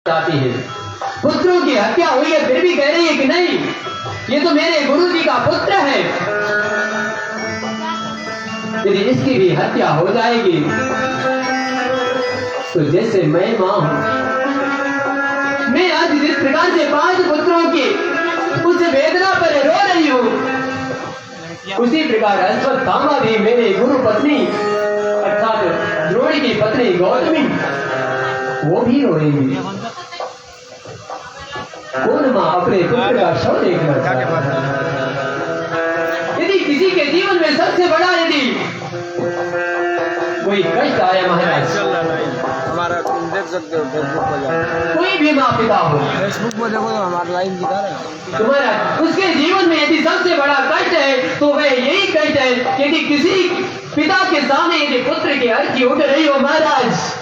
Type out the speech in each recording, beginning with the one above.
जाती है। पुत्रों की हत्या हुई है फिर भी कह रही है कि नहीं, ये तो मेरे गुरु जी का पुत्र है। यदि इसकी भी हत्या हो जाएगी तो जैसे मैं मां हूं, मैं आज जिस प्रकार से 5 पुत्रों की उस वेदना पर रो रही हूं, उसी प्रकार अश्वत्थामा भी मेरे गुरु पत्नी अर्थात द्रोणी की पत्नी गौतमी वो भी रोएंगी। कौन मां अपने पुत्र का शव देखना चाहता है? यदि किसी के जीवन में सबसे बड़ा यदि कोई कष्ट आया महाराज, हमारा तुम देख सकते हो फेसबुक पर जाकर, कोई भी माँ पिता हो फेसबुक पर देखो तो हमारा लाइन दिखा रहा है तुम्हारा, उसके जीवन में यदि सबसे बड़ा कष्ट है तो वह यही कष्ट है कि यदि किसी पिता के सामने यदि पुत्र की अर्जी उठ रही हो महाराज,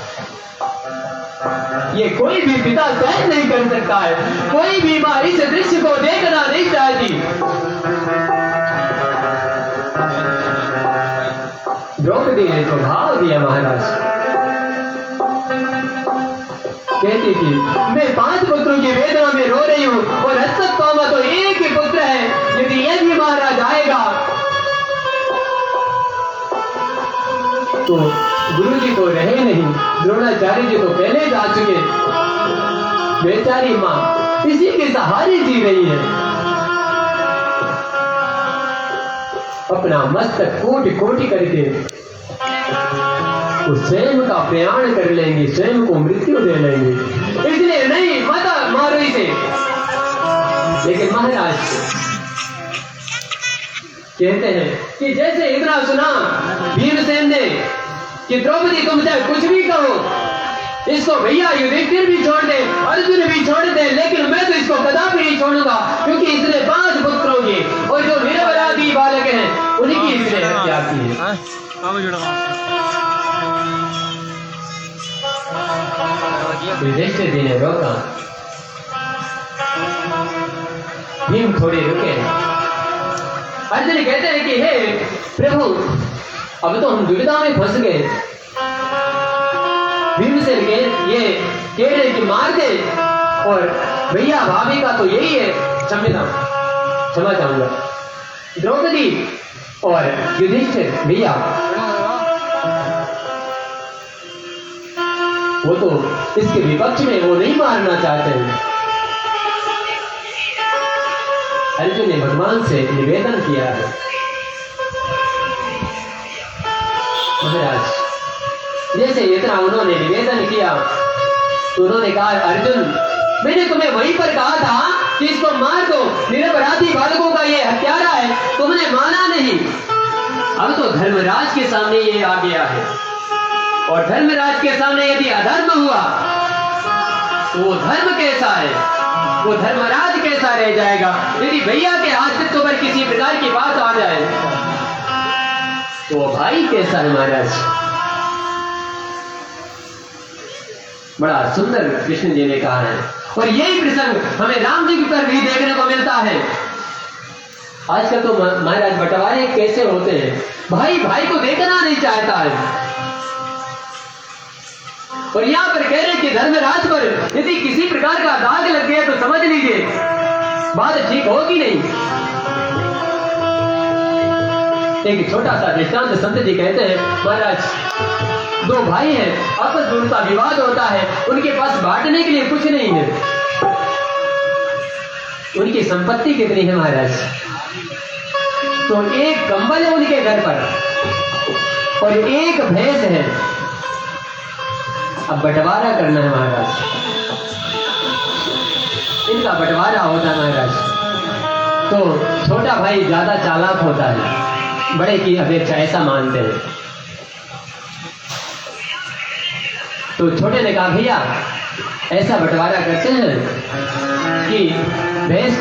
ये कोई भी पिता सहन नहीं कर सकता है। कोई भी मां इस दृश्य को देखना नहीं चाहती। द्रौपदी ने तो भाव दिया महाराज, कहती थी मैं 5 पुत्रों की वेदना में रो रही हूं और अश्वत्थामा तो एक ही पुत्र है। यदि यह भी महाराज आएगा तो गुरु जी तो रहे नहीं, द्रोणाचार्य जी तो पहले जा चुके। बेचारी मां इसी के सहारे जी रही है। अपना मस्तक कोटि कोटि करके वो स्वयं का प्रयाण कर लेंगे, स्वयं को मृत्यु दे लेंगे। इसलिए नहीं मत मारो इसे। लेकिन महाराज कहते हैं कि जैसे इतना सुना भीमसेन ने कि द्रौपदी तुम चाहे कुछ भी कहो, इसको भैया युधिष्ठिर भी छोड़ दे, अर्जुन भी छोड़ दे, लेकिन मैं तो इसको कदापि नहीं छोड़ूंगा, क्योंकि इसने 5 पुत्रों की और जो निरपराधी बालक हैं उन्हीं की इसने हत्या की है। युधिष्ठिर जी ने रोका, भीम थोड़े रुके। अर्जुन कहते हैं कि हे प्रभु, अब तो हम दुविधा में फंस गए। भीमसेन के ये कह रहे कि मार दे, और भैया भाभी का तो यही है, क्षमा चाहूंगा, द्रौपदी और युधिष्ठिर भैया वो तो इसके विपक्ष में, वो नहीं मारना चाहते हैं। अर्जुन ने भगवान से निवेदन किया है, महाराज जैसे इतना उन्होंने निवेदन किया तो उन्होंने कहा अर्जुन, मैंने तुम्हें वहीं पर कहा था कि इसको मार दो, निरपराधी बालकों का ये हत्यारा है, तुमने माना नहीं। अब तो धर्मराज के सामने ये आ गया है, और धर्मराज के सामने यदि अधर्म हुआ तो वो धर्म कैसा है, वो धर्मराज कैसा रह जाएगा। यदि भैया के अस्तित्व पर किसी प्रकार की बात आ जाए तो भाई कैसा है महाराज। बड़ा सुंदर कृष्ण जी ने कहा है, और यही प्रसंग हमें राम जी पर भी देखने को मिलता है। आजकल तो महाराज बंटवारे कैसे होते हैं, भाई भाई को देखना नहीं चाहता है। और यहाँ पर कह रहे कि धर्मराज पर यदि किसी प्रकार का दाग लग गया तो समझ लीजिए बात ठीक होगी नहीं। एक छोटा सा दृष्टांत संत जी कहते हैं, महाराज 2 भाई हैं, आपस में उनका विवाद होता है, उनके पास बांटने के लिए कुछ नहीं है। उनकी संपत्ति कितनी है महाराज? तो एक कंबल है उनके घर पर और एक भैंस है। अब बंटवारा करना है महाराज, इनका बंटवारा होता है महाराज। तो छोटा भाई ज्यादा चालाक होता है, बड़े की अपेक्षा, ऐसा मानते हैं। तो छोटे ने कहा भैया ऐसा बंटवारा करते हैं कि भैंस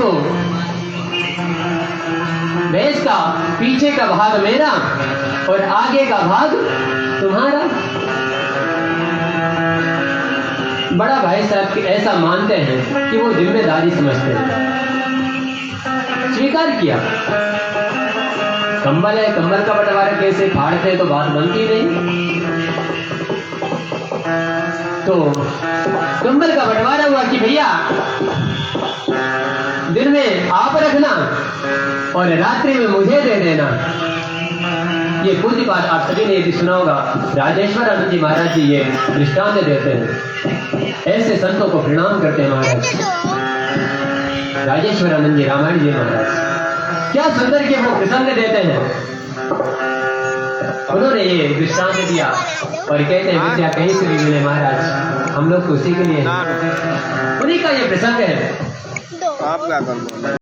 का पीछे का भाग मेरा और आगे का भाग तुम्हारा। बड़ा भाई साहब ऐसा मानते हैं कि वो जिम्मेदारी समझते हैं, स्वीकार किया। कंबल है, कंबल का बंटवारा कैसे फाड़ते तो बात बनती नहीं। तो कंबल का बंटवारा हुआ कि भैया दिन में आप रखना और रात्रि में मुझे दे देना। ये पूज्य बात आप सभी ने यदि सुना होगा, राजेश्वर आनंद जी महाराज जी ये दृष्टांत देते हैं, ऐसे संतों को प्रणाम करते हैं महाराज राजेश्वर आनंद जी रामायण जी महाराज। क्या सुंदर के वो प्रसंग देते हैं, उन्होंने ये दृष्टांत दिया और कहते हैं विद्या कहीं से भी मिले महाराज, हम लोग को उसी के लिए, उन्हीं का ये प्रसंग है। आप क्या कर